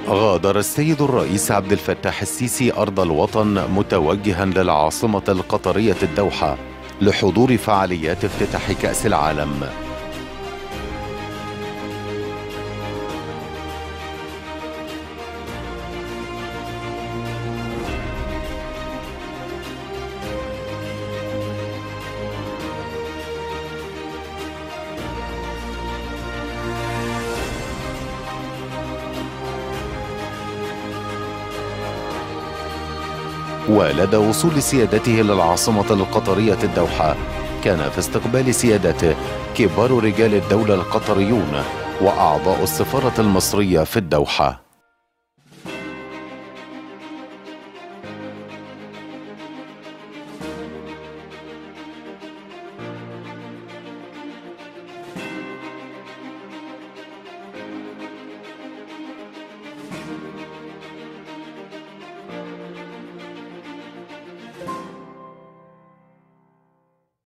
غادر السيد الرئيس عبد الفتاح السيسي أرض الوطن متوجها للعاصمة القطرية الدوحة لحضور فعاليات افتتاح كأس العالم. ولدى وصول سيادته للعاصمة القطرية الدوحة، كان في استقبال سيادته كبار رجال الدولة القطريون وأعضاء السفارة المصرية في الدوحة.